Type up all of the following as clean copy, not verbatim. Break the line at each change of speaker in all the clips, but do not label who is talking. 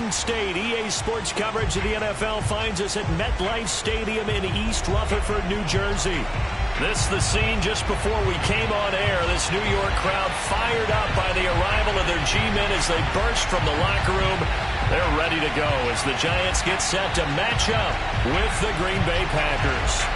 Garden State. EA Sports coverage of the NFL finds us at MetLife Stadium in East Rutherford, New Jersey. This is the scene just before we came on air. This New York crowd fired up by the arrival of their G-men as they burst from the locker room. They're ready to go as the Giants get set to match up with the Green Bay Packers.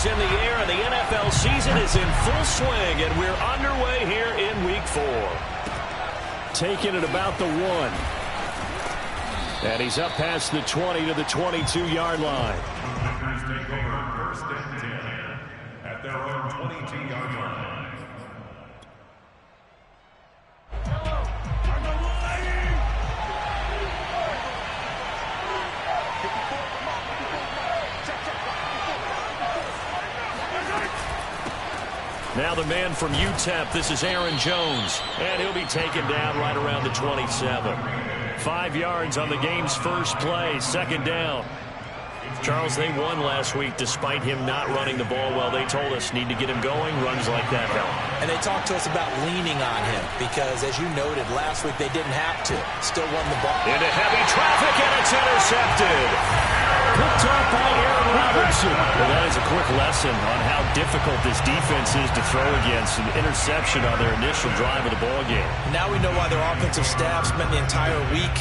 In the air, and the NFL season is in full swing, and we're underway here in Week 4. Taking it about the 1. And he's up past the 20 to the 22-yard line.
Take over 1st and 10 at their own 22-yard line.
Now the man from UTEP, this is Aaron Jones, and he'll be taken down right around the 27. 5 yards on the game's first play, second down. Charles, they won last week despite him not running the ball well. They told us need to get him going, runs like that help.
And they talked to us about leaning on him because, as you noted, last week they didn't have to. Still won the ball.
Into heavy traffic, and it's intercepted. Picked off by Aaron Robertson. Well, that is a quick lesson on how difficult this defense is to throw against. An interception on their initial drive of the ball game.
Now we know why their offensive staff spent the entire week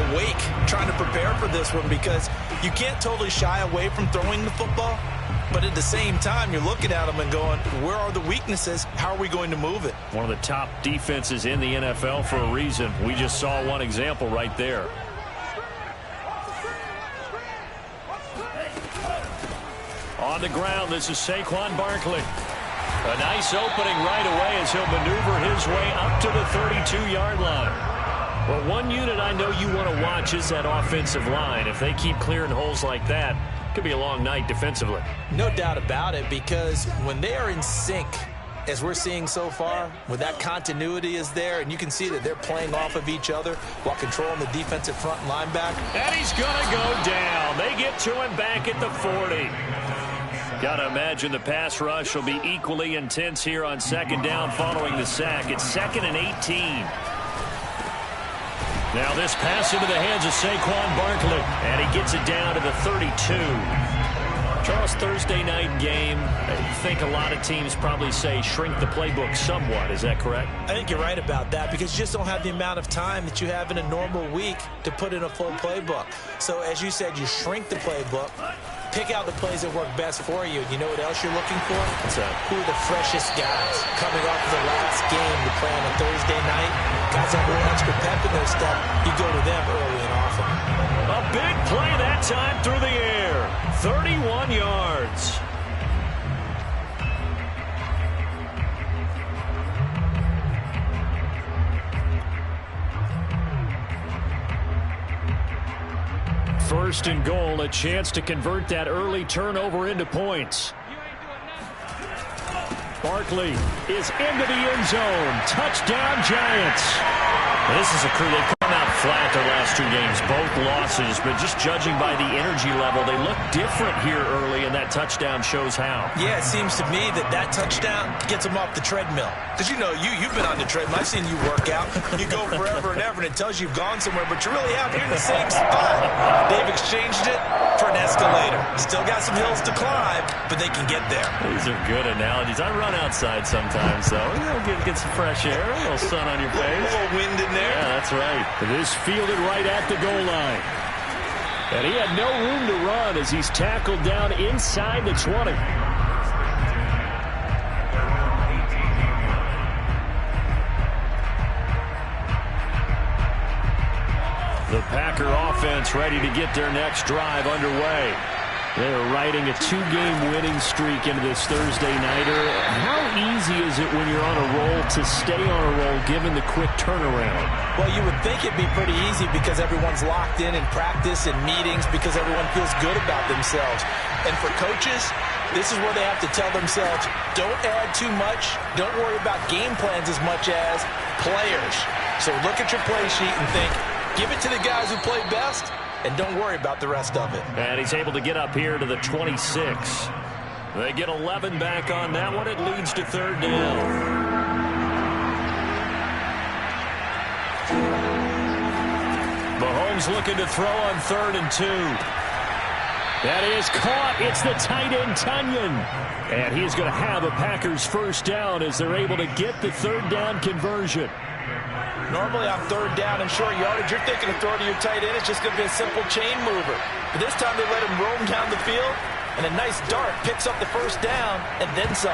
awake trying to prepare for this one, because you can't totally shy away from throwing the football, but at the same time you're looking at them and going, where are the weaknesses? How are we going to move it?
One of the top defenses in the NFL for a reason. We just saw one example right there. On the ground, this is Saquon Barkley. A nice opening right away as he'll maneuver his way up to the 32-yard line. Well, one unit I know you want to watch is that offensive line. If they keep clearing holes like that, it could be a long night defensively.
No doubt about it, because when they are in sync, as we're seeing so far, when that continuity is there, and you can see that they're playing off of each other while controlling the defensive front linebacker.
And he's going to go down. They get to him back at the 40. Got to imagine the pass rush will be equally intense here on second down following the sack. It's 2nd and 18. Now this pass into the hands of Saquon Barkley, and he gets it down to the 32. Charles, Thursday night game, I think a lot of teams probably say shrink the playbook somewhat. Is that correct?
I think you're right about that, because you just don't have the amount of time that you have in a normal week to put in a full playbook. So as you said, you shrink the playbook, pick out the plays that work best for you. You know what else you're looking for?
What's that?
Who are the freshest guys coming off of the last game to play on a Thursday night? Guys have a little extra pep in their step. You go to them early and often.
A big play that time through the air. 31 yards. First and goal, a chance to convert that early turnover into points. Barkley is into the end zone. Touchdown, Giants. This is a crew that come out flat their last 2 games, both losses, but just judging by the energy level, they look different here early, and that touchdown shows how.
Yeah, it seems to me that touchdown gets them off the treadmill. Because you know, you've been on the treadmill. I've seen you work out. You go forever and ever, and it tells you you've gone somewhere, but you're really out here in the same spot. They've exchanged it for an escalator. Still got some hills to climb, but they can get there.
These are good analogies. I run outside sometimes, though. Get some fresh air, a little sun on your face.
A little wind in there.
Yeah, that's right. This fielded right at the goal line. And he had no room to run as he's tackled down inside the 20. The Packer offense ready to get their next drive underway. They're riding a 2-game winning streak into this Thursday nighter. How easy is it when you're on a roll to stay on a roll given the quick turnaround?
Well, you would think it'd be pretty easy because everyone's locked in practice and meetings, because everyone feels good about themselves. And for coaches, this is where they have to tell themselves, don't add too much. Don't worry about game plans as much as players. So look at your play sheet and think, give it to the guys who play best, and don't worry about the rest of it.
And he's able to get up here to the 26. They get 11 back on that one. It leads to third down. Mahomes looking to throw on 3rd and 2. That is caught. It's the tight end, Tunyon. And he's going to have a Packers first down as they're able to get the third down conversion.
Normally on 3rd down and short yardage, you're thinking of throwing to your tight end. It's just going to be a simple chain mover. But this time they let him roam down the field, and a nice dart picks up the first down and then some.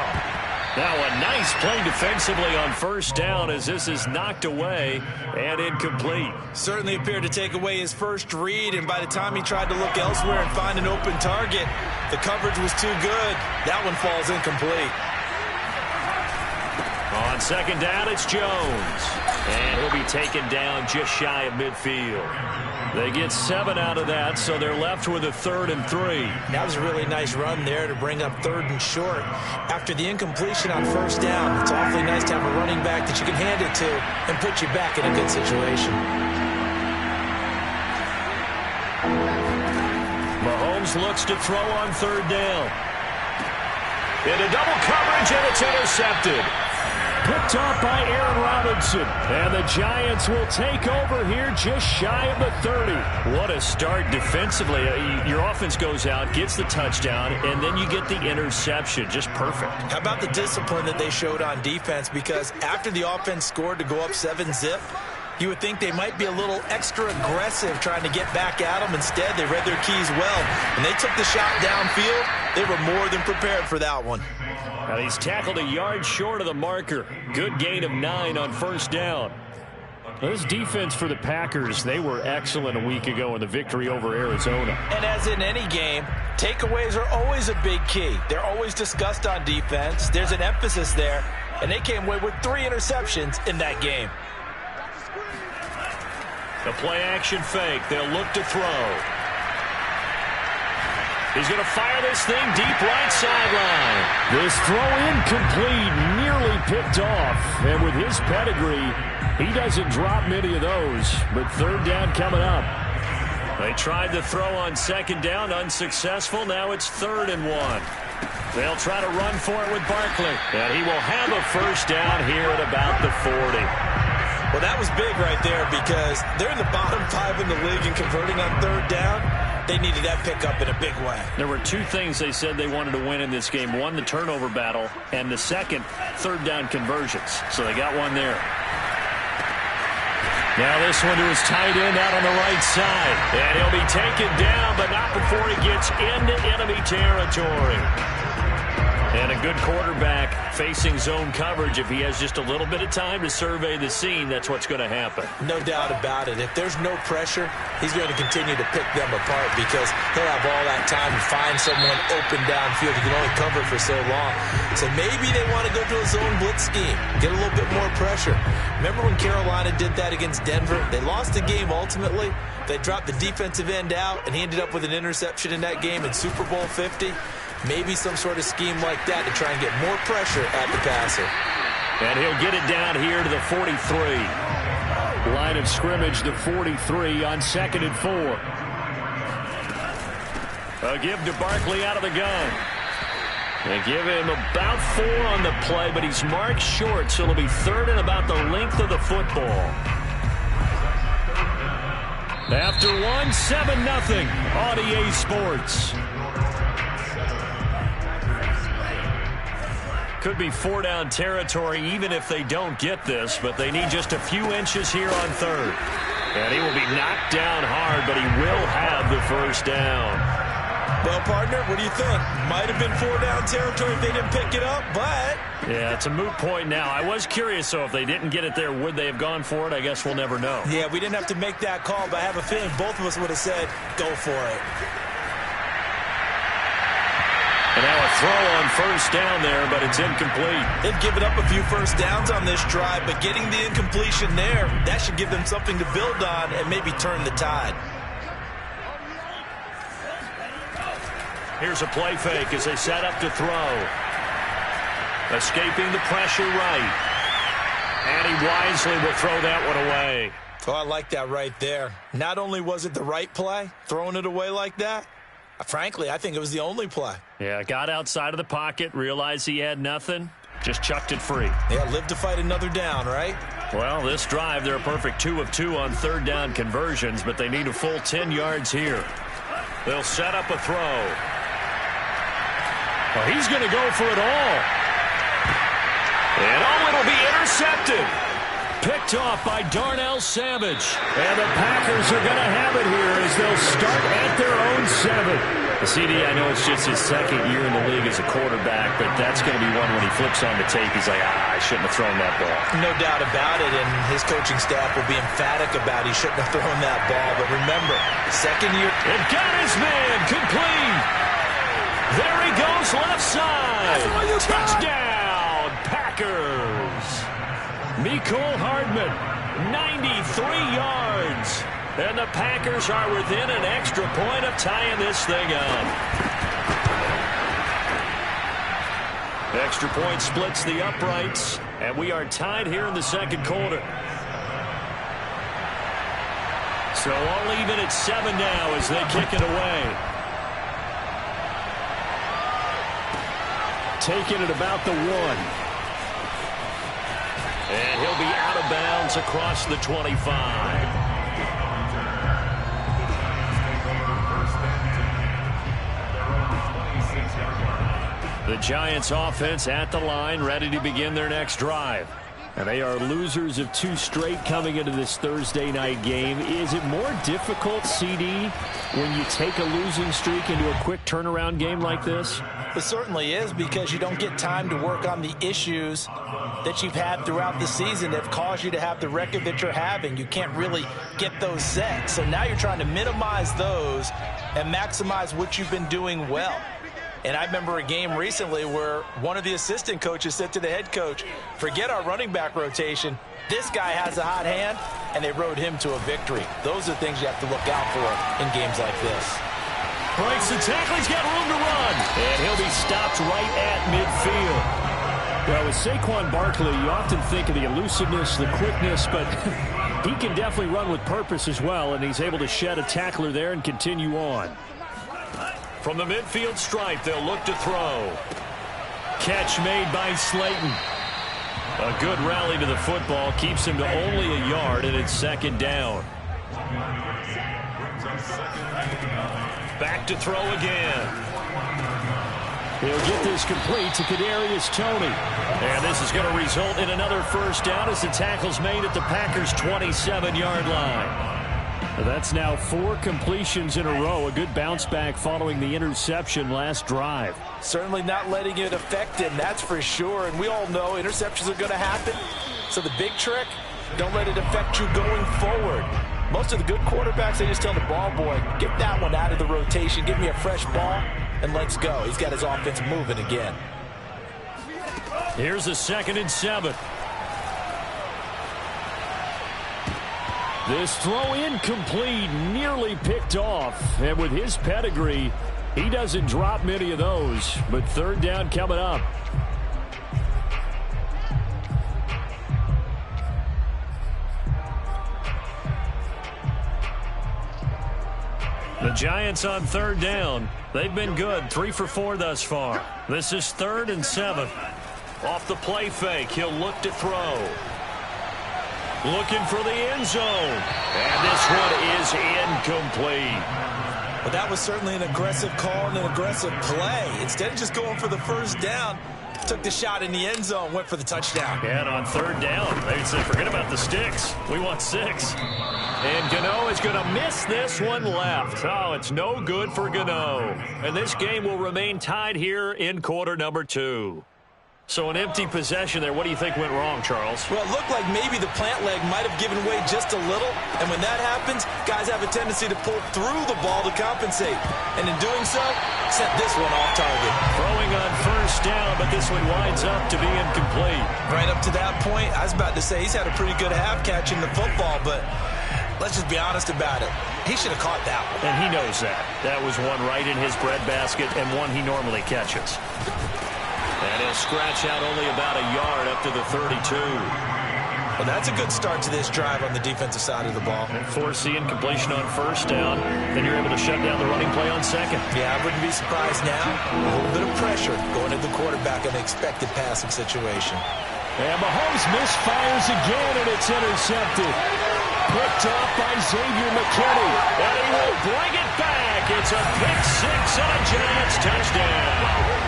Now a nice play defensively on first down as this is knocked away and incomplete.
Certainly appeared to take away his first read, and by the time he tried to look elsewhere and find an open target, the coverage was too good. That one falls incomplete.
On second down, it's Jones. And he'll be taken down just shy of midfield. They get 7 out of that, so they're left with a 3rd and 3.
That was a really nice run there to bring up 3rd and short. After the incompletion on first down, it's awfully nice to have a running back that you can hand it to and put you back in a good situation.
Mahomes looks to throw on 3rd down. Into double coverage, and it's intercepted. Picked off by Aaron Robinson. And the Giants will take over here just shy of the 30. What a start defensively. Your offense goes out, gets the touchdown, and then you get the interception. Just perfect.
How about the discipline that they showed on defense? Because after the offense scored to go up 7-zip, you would think they might be a little extra aggressive trying to get back at them. Instead, they read their keys well. When they took the shot downfield, they were more than prepared for that one.
Now he's tackled a yard short of the marker. Good gain of 9 on first down. This defense for the Packers, they were excellent a week ago in the victory over Arizona.
And as in any game, takeaways are always a big key. They're always discussed on defense. There's an emphasis there, and they came away with 3 interceptions in that game.
The play-action fake. They'll look to throw. He's going to fire this thing deep right sideline. This throw incomplete, nearly picked off. And with his pedigree, he doesn't drop many of those. But third down coming up. They tried to throw on second down, unsuccessful. Now it's 3rd and 1. They'll try to run for it with Barkley. And he will have a first down here at about the 40.
Well, that was big right there because they're in the bottom 5 in the league and converting on third down. They needed that pickup in a big way.
There were 2 things they said they wanted to win in this game. One, the turnover battle, and the second, third down conversions. So they got one there. Now this one to his tight end out on the right side. And he'll be taken down, but not before he gets into enemy territory. And a good quarterback facing zone coverage. If he has just a little bit of time to survey the scene, that's what's going to happen.
No doubt about it. If there's no pressure, he's going to continue to pick them apart because he'll have all that time to find someone open downfield. He can only cover for so long. So maybe they want to go to a zone blitz scheme, get a little bit more pressure. Remember when Carolina did that against Denver? They lost the game ultimately. They dropped the defensive end out, and he ended up with an interception in that game in Super Bowl 50. Maybe some sort of scheme like that to try and get more pressure at the passer.
And he'll get it down here to the 43. Line of scrimmage, the 43 on 2nd and 4. A give to Barkley out of the gun. They give him about 4 on the play, but he's marked short, so it'll be 3rd and about the length of the football. After 1, 7-0 on EA Sports. Could be 4-down territory even if they don't get this, but they need just a few inches here on 3rd. And he will be knocked down hard, but he will have the first down.
Well, partner, what do you think? Might have been 4-down territory if they didn't pick it up, but...
Yeah, it's a moot point now. I was curious, so if they didn't get it there, would they have gone for it? I guess we'll never know.
Yeah, we didn't have to make that call, but I have a feeling both of us would have said, go for it.
And now a throw on first down there, but it's incomplete.
They've given up a few first downs on this drive, but getting the incompletion there, that should give them something to build on and maybe turn the tide.
Here's a play fake as they set up to throw. Escaping the pressure right. And he wisely will throw that one away.
Oh, I like that right there. Not only was it the right play, throwing it away like that, frankly, I think it was the only play.
Yeah, got outside of the pocket, realized he had nothing, just chucked it free.
Yeah, live to fight another down, right?
Well, this drive, they're a perfect 2 of 2 on third down conversions, but they need a full 10 yards here. They'll set up a throw. Well, he's going to go for it all. And it'll be intercepted. Picked off by Darnell Savage. And the Packers are going to have it here as they'll start at their own 7. The CD, I know it's just his second year in the league as a quarterback, but that's going to be one when he flips on the tape. He's like, I shouldn't have thrown that ball.
No doubt about it, and his coaching staff will be emphatic about he shouldn't have thrown that ball. But remember, second year.
It got his man complete. There he goes left side. Touchdown, Packers. Mecole Hardman, 93 yards. And the Packers are within an extra point of tying this thing up. Extra point splits the uprights, and we are tied here in the second quarter. So all even at 7 now as they kick it away. Taking it about the 1. And he'll be out of bounds across the 25. The Giants offense at the line, ready to begin their next drive. And they are losers of 2 straight coming into this Thursday night game. Is it more difficult, CD, when you take a losing streak into a quick turnaround game like this?
It certainly is, because you don't get time to work on the issues that you've had throughout the season that have caused you to have the record that you're having. You can't really get those set. So now you're trying to minimize those and maximize what you've been doing well. And I remember a game recently where one of the assistant coaches said to the head coach, forget our running back rotation. This guy has a hot hand, and they rode him to a victory. Those are things you have to look out for in games like this.
Breaks the tackle. He's got room to run. And he'll be stopped right at midfield. Well, with Saquon Barkley, you often think of the elusiveness, the quickness, but he can definitely run with purpose as well, and he's able to shed a tackler there and continue on. From the midfield stripe, they'll look to throw. Catch made by Slayton. A good rally to the football keeps him to only a yard, and it's second down. Back to throw again. He'll get this complete to Kadarius Toney. And this is going to result in another first down as the tackle's made at the Packers' 27-yard line. That's now 4 completions in a row. A good bounce back following the interception last drive.
Certainly not letting it affect him, that's for sure. And we all know interceptions are going to happen. So the big trick, don't let it affect you going forward. Most of the good quarterbacks, they just tell the ball boy, get that one out of the rotation, give me a fresh ball, and let's go. He's got his offense moving again.
Here's a 2nd and 7. This throw incomplete, nearly picked off. And with his pedigree, he doesn't drop many of those. But third down coming up. The Giants on third down. They've been good, 3 for 4 thus far. This is 3rd and 7. Off the play fake, he'll look to throw. Looking for the end zone. And this one is incomplete.
Well, that was certainly an aggressive call and an aggressive play. Instead of just going for the first down, took the shot in the end zone, went for the touchdown.
And on third down, they'd say, forget about the sticks. We want 6. And Gano is going to miss this one left. Oh, it's no good for Gano. And this game will remain tied here in quarter number 2. So an empty possession there. What do you think went wrong, Charles?
Well, it looked like maybe the plant leg might have given way just a little. And when that happens, guys have a tendency to pull through the ball to compensate. And in doing so, sent this one off target.
Throwing on first down, but this one winds up to be incomplete.
Right up to that point, I was about to say he's had a pretty good half catching the football, but let's just be honest about it. He should have caught that one.
And he knows that. That was one right in his breadbasket and one he normally catches. And he'll scratch out only about a yard up to the 32.
Well, that's a good start to this drive on the defensive side of the ball.
And forcing completion on first down. Then you're able to shut down the running play on second.
Yeah, I wouldn't be surprised now. A little bit of pressure going to the quarterback in the expected passing situation.
And Mahomes misfires again, and it's intercepted. Picked off by Xavier McKinney.
And he will bring it back. It's a pick six and a Giants touchdown.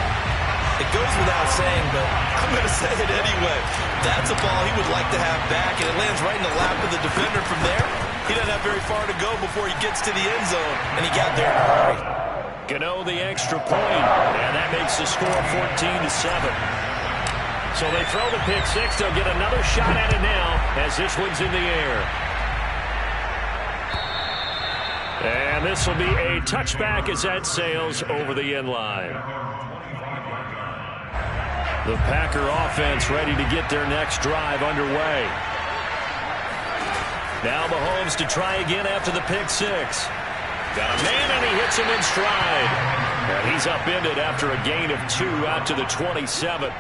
It goes without saying, but I'm going to say it anyway. That's a ball he would like to have back, and it lands right in the lap of the defender from there. He doesn't have very far to go before he gets to the end zone, and he got there in a hurry.
Gano the extra point, and that makes the score 14-7. So they throw the pick six. They'll get another shot at it now as this one's in the air. And this will be a touchback as that sails over the end line. The Packer offense ready to get their next drive underway. Now Mahomes to try again after the pick six. Got a man, and he hits him in stride. And he's upended after a gain of 2 out to the 27.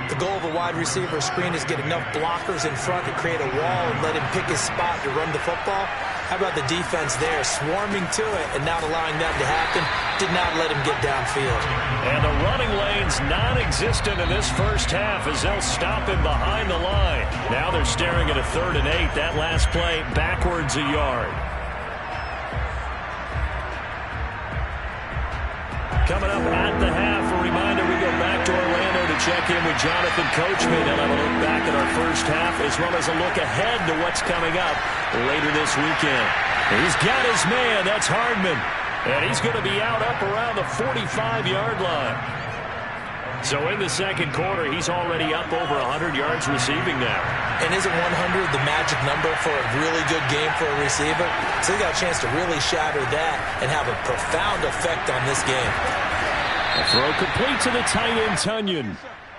The goal of a wide receiver screen is get enough blockers in front to create a wall and let him pick his spot to run the football. How about the defense there, swarming to it and not allowing that to happen? Did not let him get downfield.
And the running lane's non-existent in this first half as they'll stop him behind the line. Now they're staring at a 3rd and 8. That last play backwards a yard. Coming up at the half, a reminder, we go back to Orlando to check in with Jonathan Coachman. He'll have a look back at our first half as well as a look ahead to what's coming up later this weekend. He's got his man, that's Hardman. And he's going to be out up around the 45-yard line. So in the second quarter, he's already up over 100 yards receiving now.
And isn't 100 the magic number for a really good game for a receiver? So they got a chance to really shatter that and have a profound effect on this game.
A throw complete to the tight end, Tunyon.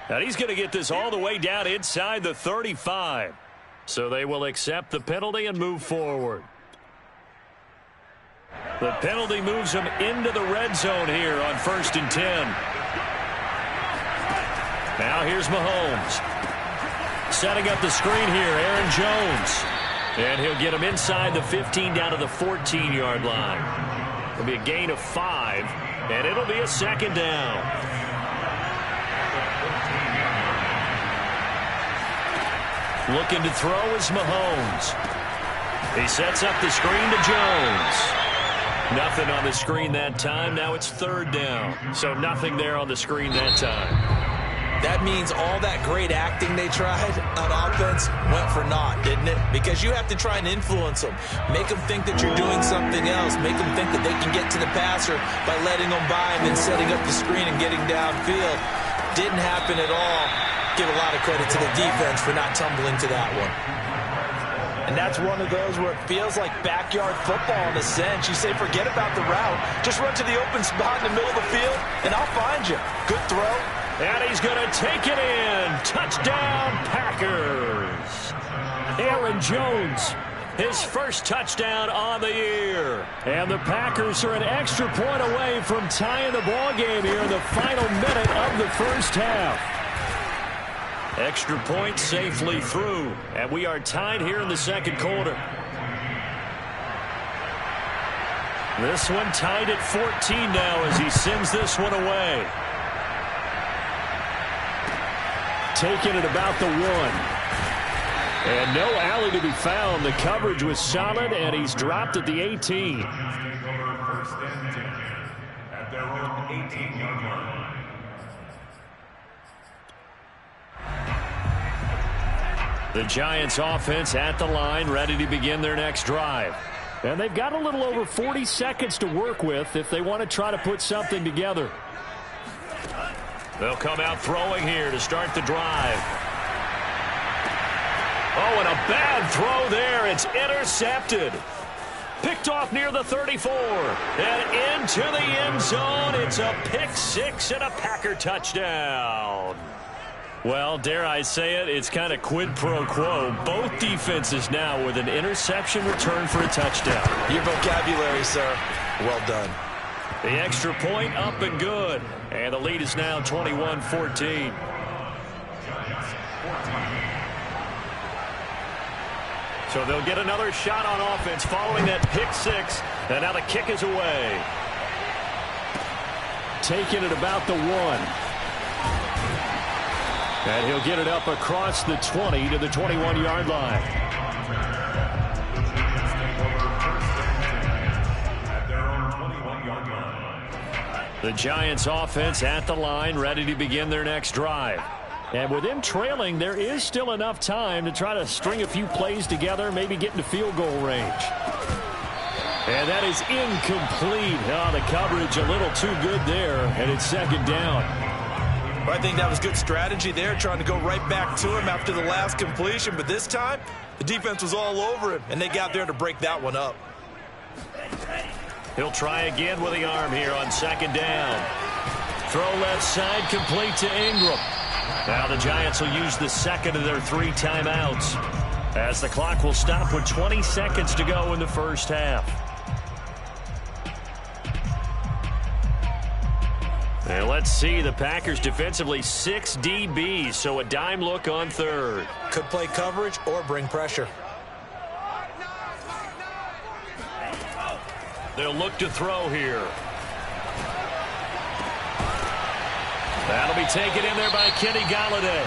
And he's going to get this all the way down inside the 35. So they will accept the penalty and move forward. The penalty moves them into the red zone here on 1st and 10. Now here's Mahomes. Setting up the screen here, Aaron Jones. And he'll get him inside the 15 down to the 14-yard line. It'll be a gain of 5, and it'll be a 2nd down. Looking to throw is Mahomes. He sets up the screen to Jones. Nothing on the screen that time. Now it's 3rd down. So nothing there on the screen that time.
That means all that great acting they tried on offense went for naught, didn't it? Because you have to try and influence them. Make them think that you're doing something else. Make them think that they can get to the passer by letting them by him and setting up the screen and getting downfield. Didn't happen at all. Give a lot of credit to the defense for not tumbling to that one. And that's one of those where it feels like backyard football in a sense. You say, forget about the route. Just run to the open spot in the middle of the field, and I'll find you. Good throw.
And he's going to take it in. Touchdown, Packers. Aaron Jones, his first touchdown on the year. And the Packers are an extra point away from tying the ball game here in the final minute of the first half. Extra point safely through. And we are tied here in the second quarter. This one tied at 14 now as he sends this one away. Taking it about the 1. And no alley to be found. The coverage was solid, and he's dropped at the 18.
First and 10 at their own 18-yard line.
The Giants offense at the line, ready to begin their next drive. And they've got a little over 40 seconds to work with if they want to try to put something together. They'll come out throwing here to start the drive. Oh, and a bad throw there. It's intercepted. Picked off near the 34. And into the end zone. It's a pick six and a Packer touchdown. Well, dare I say it, it's kind of quid pro quo. Both defenses now with an interception return for a touchdown.
Your vocabulary, sir. Well done.
The extra point up and good. And the lead is now 21-14. So they'll get another shot on offense following that pick six. And now the kick is away.
Taking it about the 1. And he'll get it up across the 20 to the 21-yard line.
The Giants offense at the line, ready to begin their next drive.
And with them trailing, there is still enough time to try to string a few plays together, maybe get into field goal range. And that is incomplete. Oh, the coverage a little too good there, and it's second down.
I think that was good strategy there, trying to go right back to him after the last completion. But this time, the defense was all over him, and they got there to break that one up.
He'll try again with the arm here on second down. Throw left side, complete to Ingram. Now the Giants will use the second of their 3 timeouts, as the clock will stop with 20 seconds to go in the first half. And let's see, the Packers defensively 6 DBs, so a dime look on third.
Could play coverage or bring pressure.
They'll look to throw here. That'll be taken in there by Kenny Golladay.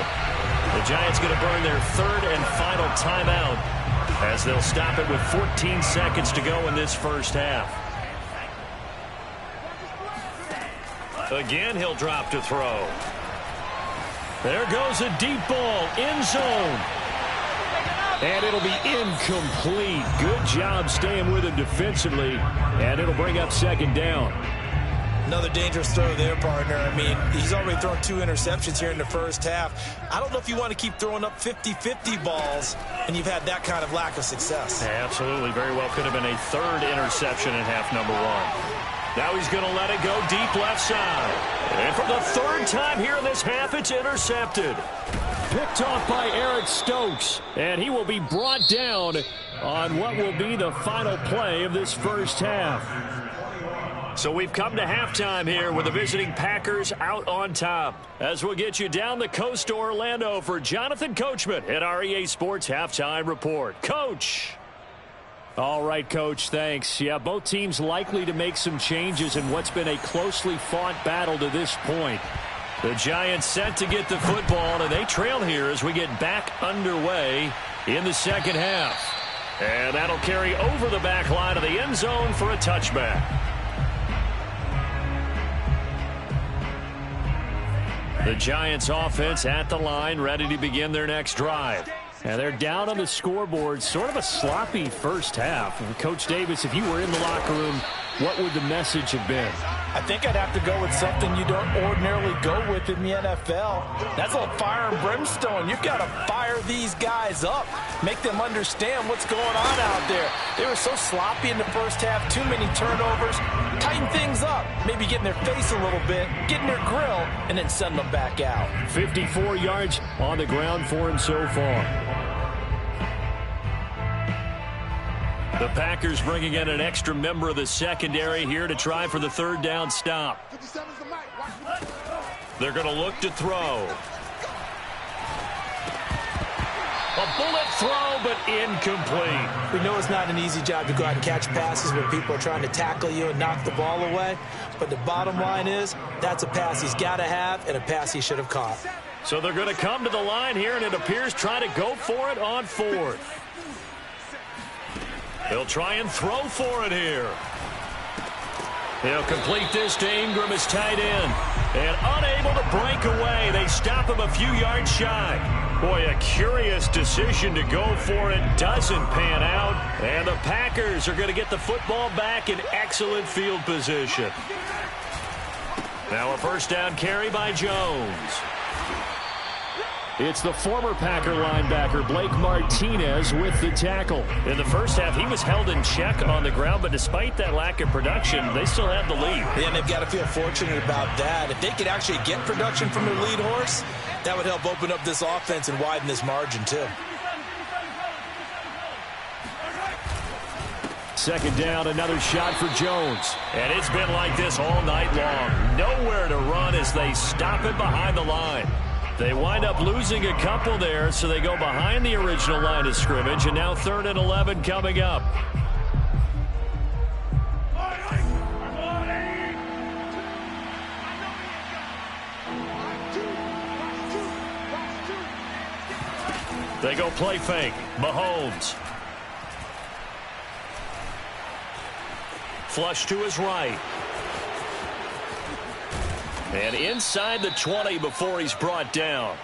The Giants going to burn their 3rd and final timeout, as they'll stop it with 14 seconds to go in this first half. Again, he'll drop to throw.
There goes a deep ball, end zone. And it'll be incomplete. Good job staying with him defensively. And it'll bring up second down.
Another dangerous throw there, partner. I mean, he's already thrown 2 interceptions here in the first half. I don't know if you want to keep throwing up 50-50 balls, and you've had that kind of lack of success.
Absolutely. Very well could have been a 3rd interception in half number 1. Now he's going to let it go deep left side. And for the 3rd time here in this half, it's intercepted.
Picked off by Eric Stokes. And he will be brought down on what will be the final play of this first half.
So we've come to halftime here with the visiting Packers out on top. As we'll get you down the coast to Orlando for Jonathan Coachman at our EA Sports Halftime Report. Coach.
All right, Coach, thanks. Yeah, both teams likely to make some changes in what's been a closely fought battle to this point.
The Giants set to get the football, and they trail here as we get back underway in the second half. And that'll carry over the back line of the end zone for a touchback. The Giants offense at the line, ready to begin their next drive.
And they're down on the scoreboard. Sort of a sloppy first half. And Coach Davis, if you were in the locker room, what would the message have been?
I think I'd have to go with something you don't ordinarily go with in the NFL. That's all fire and brimstone. You've got to fire these guys up. Make them understand what's going on out there. They were so sloppy in the first half. Too many turnovers. Tighten things up. Maybe get in their face a little bit. Get in their grill. And then send them back out.
54 yards on the ground for him so far.
The Packers bringing in an extra member of the secondary here to try for the 3rd down stop. They're going to look to throw. A bullet throw, but incomplete.
We know it's not an easy job to go out and catch passes when people are trying to tackle you and knock the ball away. But the bottom line is, that's a pass he's got to have and a pass he should have caught.
So they're going to come to the line here, and it appears try to go for it on 4th. He'll try and throw for it here. He'll complete this to Ingram as tight end. And unable to break away. They stop him a few yards shy. Boy, a curious decision to go for it. Doesn't pan out. And the Packers are going to get the football back in excellent field position. Now a first down carry by Jones.
It's the former Packer linebacker Blake Martinez with the tackle.
In the first half, he was held in check on the ground, but despite that lack of production, they still have the lead.
Yeah, and they've got to feel fortunate about that. If they could actually get production from their lead horse, that would help open up this offense and widen this margin too.
Second down, another shot for Jones.
And it's been like this all night long. Nowhere to run as they stop it behind the line. They wind up losing a couple there, so they go behind the original line of scrimmage, and now 3rd and 11 coming up. They go play fake. Mahomes. Flush to his right. And inside the 20 before he's brought down.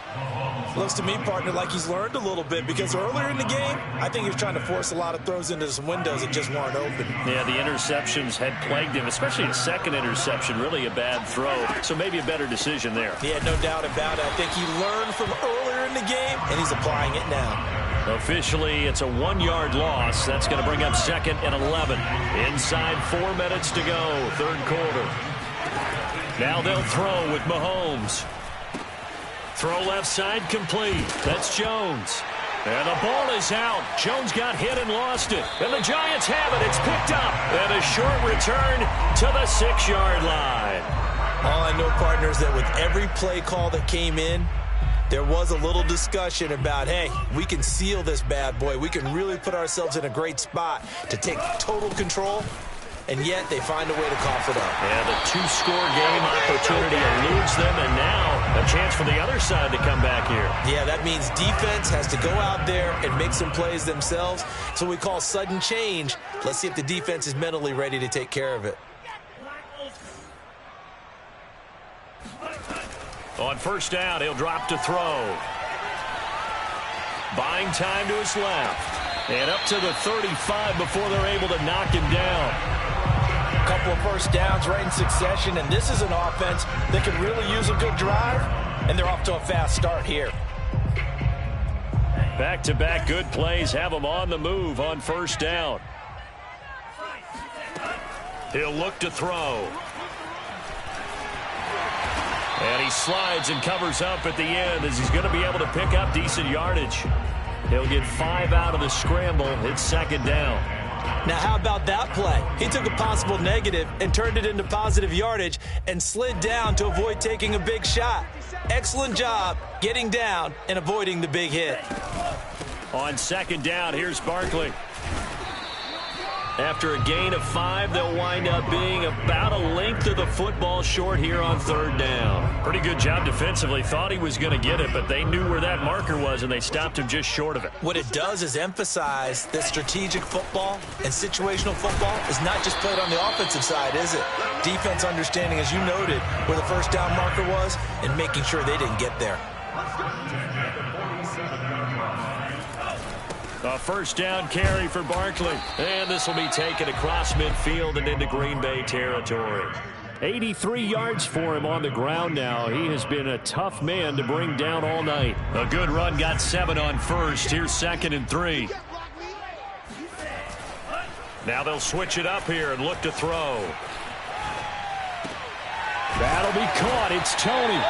Looks to me, partner, like he's learned a little bit, because earlier in the game, I think he was trying to force a lot of throws into some windows that just weren't open.
Yeah, the interceptions had plagued him, especially his second interception, really a bad throw. So maybe a better decision there.
Yeah, no doubt about it. I think he learned from earlier in the game, and he's applying it now.
Officially, it's a 1-yard loss. That's going to bring up 2nd and 11. Inside 4 minutes to go, 3rd quarter. Now they'll throw with Mahomes. Throw left side complete. That's Jones. And the ball is out. Jones got hit and lost it. And the Giants have it. It's picked up. And a short return to the 6-yard line.
All I know, partner, is that with every play call that came in, there was a little discussion about, hey, we can seal this bad boy. We can really put ourselves in a great spot to take total control. And yet they find a way to cough it up.
Yeah, the 2-score game opportunity eludes them, and now a chance for the other side to come back here.
Yeah, that means defense has to go out there and make some plays themselves. So we call sudden change. Let's see if the defense is mentally ready to take care of it.
On first down, he'll drop to throw. Buying time to his left. And up to the 35 before they're able to knock him down.
A couple of first downs right in succession, and this is an offense that can really use a good drive, and they're off to a fast start here.
Back-to-back good plays have them on the move on first down. He'll look to throw. And he slides and covers up at the end as he's going to be able to pick up decent yardage. He'll get 5 out of the scramble. It's 2nd down.
Now, how about that play? He took a possible negative and turned it into positive yardage and slid down to avoid taking a big shot. Excellent job getting down and avoiding the big hit.
On 2nd down, here's Barkley. After a gain of 5, they'll wind up being about a length of the football short here on 3rd down. Pretty good job defensively. Thought he was going to get it, but they knew where that marker was, and they stopped him just short of it.
What it does is emphasize that strategic football and situational football is not just played on the offensive side, is it? Defense understanding, as you noted, where the first down marker was and making sure they didn't get there.
A first down carry for Barkley. And this will be taken across midfield and into Green Bay territory.
83 yards for him on the ground now. He has been a tough man to bring down all night.
A good run, got 7 on first. Here's 2nd and 3. Now they'll switch it up here and look to throw.
That'll be caught. It's Tony.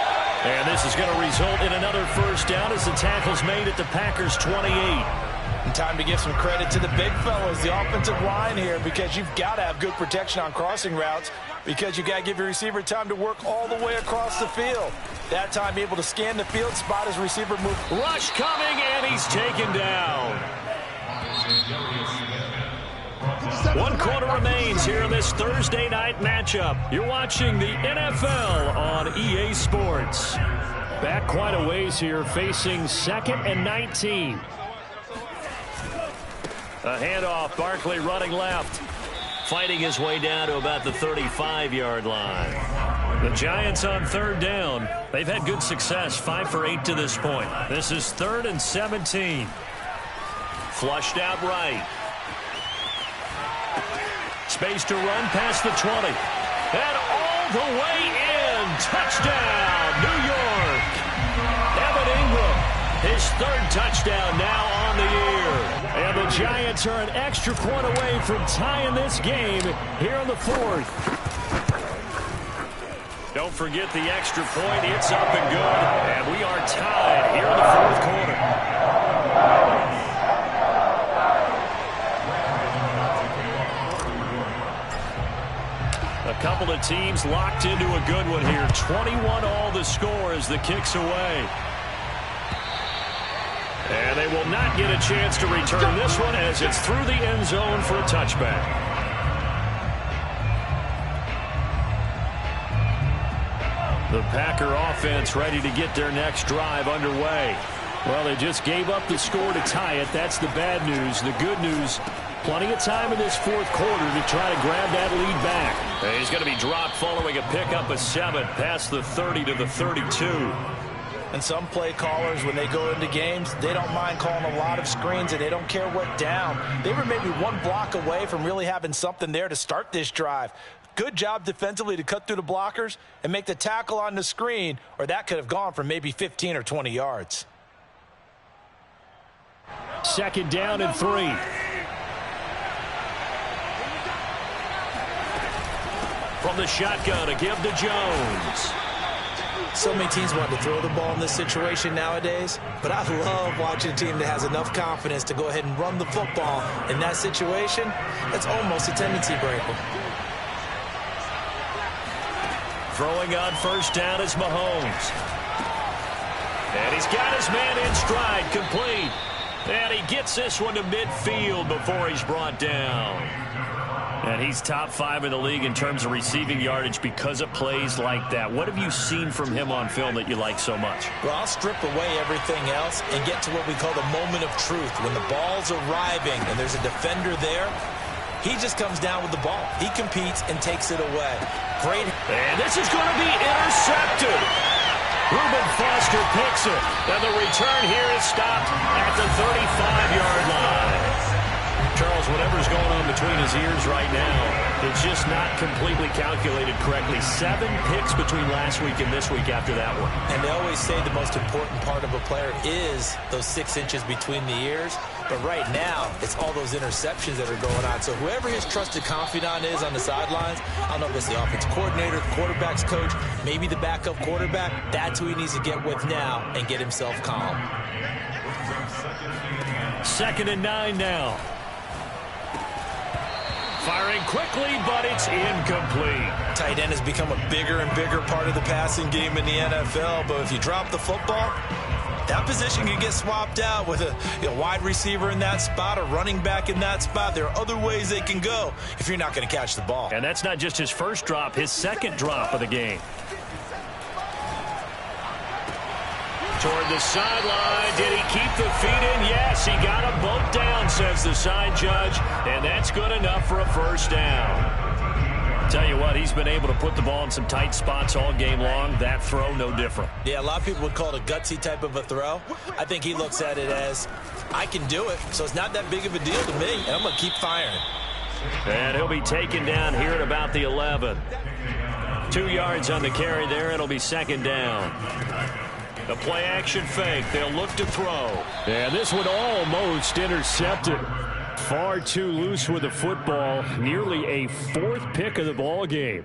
And this is going to result in another first down as the tackle's made at the Packers' 28.
And time to give some credit to the big fellas, the offensive line here, because you've got to have good protection on crossing routes, because you've got to give your receiver time to work all the way across the field. That time able to scan the field, spot his receiver move.
Rush coming, and he's taken down. 1 quarter remains here in this Thursday night matchup. You're watching the NFL on EA Sports.
Back quite a ways here, facing 2nd and 19.
A handoff, Barkley running left. Fighting his way down to about the 35-yard line. The Giants on 3rd down. They've had good success, 5 for 8 to this point. This is 3rd and 17. Flushed out right. Space to run past the 20. And all the way in. Touchdown, New York. Evan Ingram third touchdown now on the year. And the Giants are an extra point away from tying this game here in the fourth. Don't forget the extra point. It's up and good. And we are tied here in the fourth quarter. A couple of teams locked into a good one here. 21-all the score as the kick's away. And they will not get a chance to return this one as it's through the end zone for a touchback. The Packer offense ready to get their next drive underway. Well, they just gave up the score to tie it. That's the bad news. The good news, plenty of time in this fourth quarter to try to grab that lead back. And he's going to be dropped following a pickup of 7 past the 30 to the 32.
And some play callers, when they go into games, they don't mind calling a lot of screens, and they don't care what down. They were maybe one block away from really having something there to start this drive. Good job defensively to cut through the blockers and make the tackle on the screen, or that could have gone for maybe 15 or 20 yards.
Second down and 3. From the shotgun, a give to Jones.
So many teams want to throw the ball in this situation nowadays, but I love watching a team that has enough confidence to go ahead and run the football. In that situation, that's almost a tendency breaker.
Throwing on first down is Mahomes. And he's got his man in stride, complete. And he gets this one to midfield before he's brought down. And he's top 5 in the league in terms of receiving yardage because of plays like that. What have you seen from him on film that you like so much?
Well, I'll strip away everything else and get to what we call the moment of truth. When the ball's arriving and there's a defender there, he just comes down with the ball. He competes and takes it away. Great.
And this is going to be intercepted. Reuben Foster picks it. And the return here is stopped at the 35-yard line. Charles, whatever's going on between his ears right now, it's just not completely calculated correctly. 7 picks between last week and this week after that one.
And they always say the most important part of a player is those 6 inches between the ears. But right now, it's all those interceptions that are going on. So whoever his trusted confidant is on the sidelines, I don't know if it's the offensive coordinator, the quarterback's coach, maybe the backup quarterback, that's who he needs to get with now and get himself calm.
2nd and 9 now. Firing quickly, but it's incomplete.
Tight end has become a bigger and bigger part of the passing game in the NFL, but if you drop the football, that position can get swapped out with a wide receiver in that spot, a running back in that spot. There are other ways they can go if you're not going to catch the ball.
And that's not just his first drop, his second drop of the game. Toward the sideline. Did he keep the feet in? Yes, he got them both down, says the side judge. And that's good enough for a first down. Tell you what, he's been able to put the ball in some tight spots all game long. That throw, no different.
Yeah, a lot of people would call it a gutsy type of a throw. I think he looks at it as, I can do it, so it's not that big of a deal to me, and I'm going to keep firing.
And he'll be taken down here at about the 11. 2 yards on the carry there. It'll be second down. The play-action fake. They'll look to throw. And this one almost intercepted. Far too loose with the football. Nearly a 4th pick of the ball game.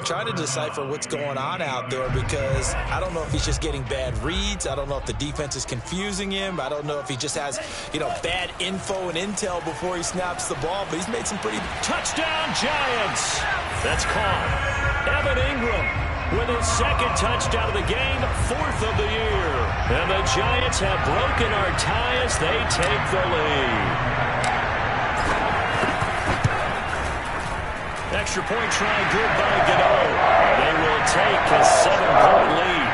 Trying to decipher what's going on out there because I don't know if he's just getting bad reads. I don't know if the defense is confusing him. I don't know if he just has, bad info and intel before he snaps the ball. But he's made some pretty...
Touchdown, Giants! That's caught. Evan Ingram with his 2nd touchdown of the game, 4th of the year. And the Giants have broken our tie as they take the lead. Extra point try good by Gano. They will take a 7-point lead.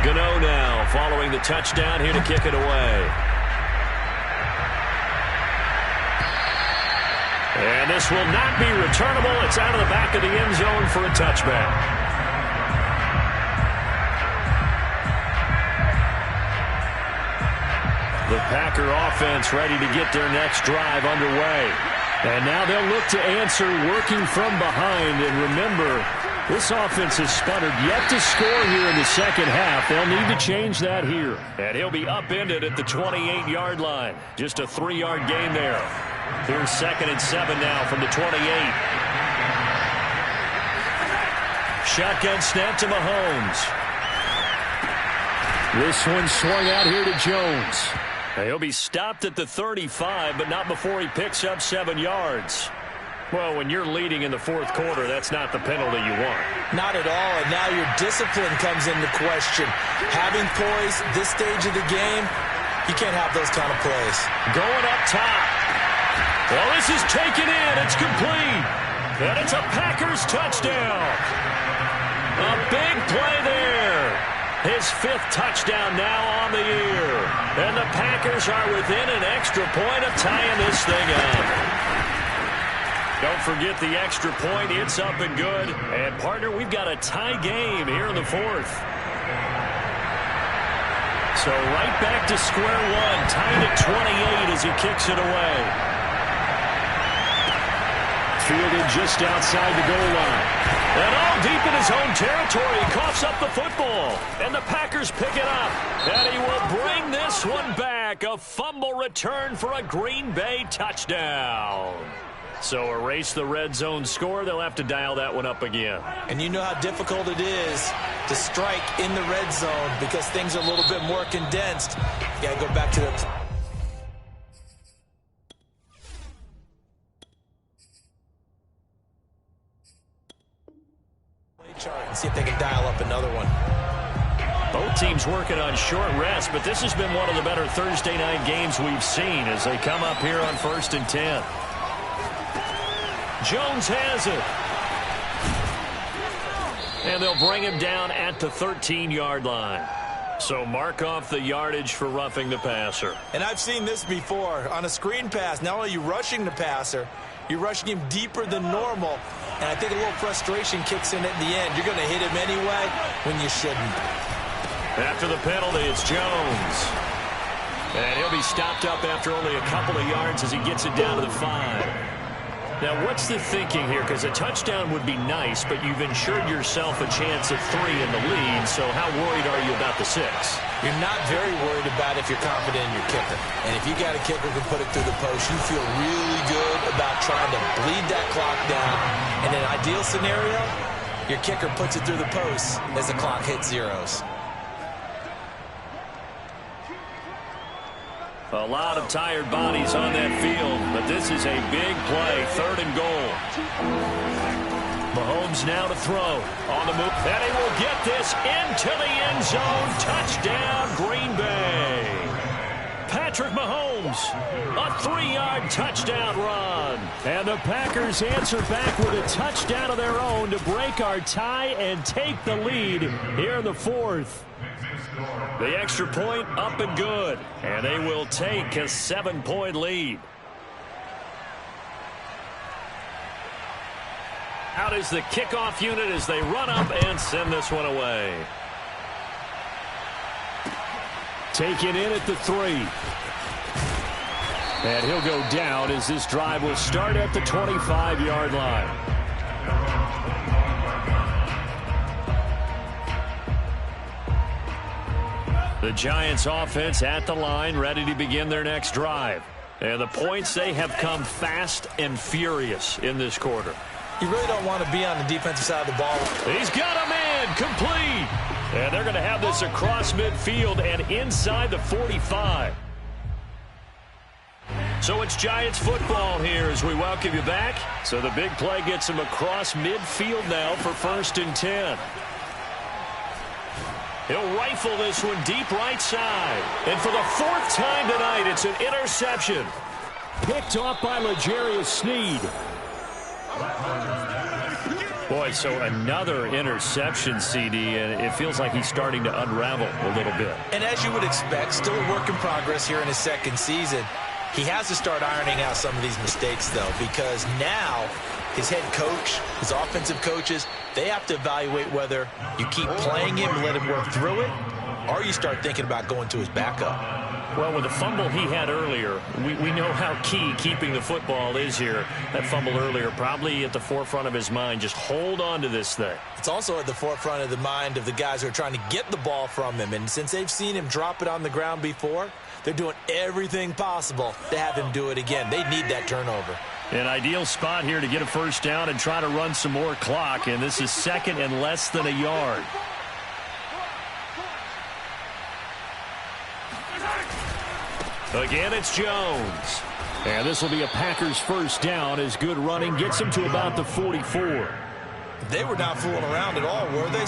Gano now following the touchdown here to kick it away. And this will not be returnable. It's out of the back of the end zone for a touchback. The Packer offense ready to get their next drive underway.
And now they'll look to answer working from behind. And remember, this offense has sputtered yet to score here in the second half. They'll need to change that here. And he'll be upended at the 28-yard line. Just a 3-yard gain there. Here's 2nd and 7 now from the 28. Shotgun snap to Mahomes. This one swung out here to Jones. He'll be stopped at the 35, but not before he picks up 7 yards. Well, when you're leading in the fourth quarter, that's not the penalty you want.
Not at all, and now your discipline comes into question. Having poise this stage of the game, you can't have those kind of plays.
Going up top. Well, this is taken in. It's complete. And it's a Packers touchdown. A big play there. His 5th touchdown now on the year. And the Packers are within an extra point of tying this thing up. Don't forget the extra point. It's up and good. And, partner, we've got a tie game here in the 4th. So right back to square one. Tied at 28 as he kicks it away. Fielded just outside the goal line. And all deep in his own territory. He coughs up the football. And the Packers pick it up. And he will bring this one back. A fumble return for a Green Bay touchdown. So erase the red zone score. They'll have to dial that one up again.
And you know how difficult it is to strike in the red zone because things are a little bit more condensed. You got to go back to the chart and see if they can dial up another one.
Both teams working on short rest, but this has been one of the better Thursday night games we've seen as they come up here on 1st and 10. Jones has it. And they'll bring him down at the 13-yard line. So mark off the yardage for roughing the passer.
And I've seen this before. On a screen pass, not only are you rushing the passer, you're rushing him deeper than normal. And I think a little frustration kicks in at the end. You're going to hit him anyway when you shouldn't.
After the penalty, it's Jones. And he'll be stopped up after only a couple of yards as he gets it down to the 5. Now, what's the thinking here? Because a touchdown would be nice, but you've ensured yourself a chance at 3 in the lead, so how worried are you about the 6?
You're not very worried about if you're confident in your kicker. And if you got a kicker who can put it through the post, you feel really good about trying to bleed that clock down. In an ideal scenario, your kicker puts it through the post as the clock hits zeros.
A lot of tired bodies on that field, but this is a big play, 3rd and goal. Mahomes now to throw. On the move, and he will get this into the end zone. Touchdown, Green Bay. Patrick Mahomes, a 3-yard touchdown run. And the Packers answer back with a touchdown of their own to break our tie and take the lead here in the 4th. The extra point up and good. And they will take a 7-point lead. Out is the kickoff unit as they run up and send this one away. Taken in at the 3. And he'll go down as this drive will start at the 25-yard line. The Giants offense at the line, ready to begin their next drive. And the points, they have come fast and furious in this quarter.
You really don't want to be on the defensive side of the ball.
He's got a man, complete. And they're going to have this across midfield and inside the 45. So it's Giants football here as we welcome you back. So the big play gets him across midfield now for 1st and 10. He'll rifle this one deep right side. And for the 4th time tonight, it's an interception. Picked off by L'Jarius Sneed. Boy, so another interception, CD, and it feels like he's starting to unravel a little bit.
And as you would expect, still a work in progress here in his 2nd season. He has to start ironing out some of these mistakes, though, because now his head coach, his offensive coaches, they have to evaluate whether you keep playing him and let him work through it, or you start thinking about going to his backup.
Well, with the fumble he had earlier, we know how key keeping the football is here. That fumble earlier probably at the forefront of his mind. Just hold on to this thing.
It's also at the forefront of the mind of the guys who are trying to get the ball from him. And since they've seen him drop it on the ground before, they're doing everything possible to have him do it again. They need that turnover.
An ideal spot here to get a first down and try to run some more clock. And this is second and less than a yard. Again, it's Jones. And this will be a Packers first down as good running gets him to about the 44.
They were not fooling around at all, were they?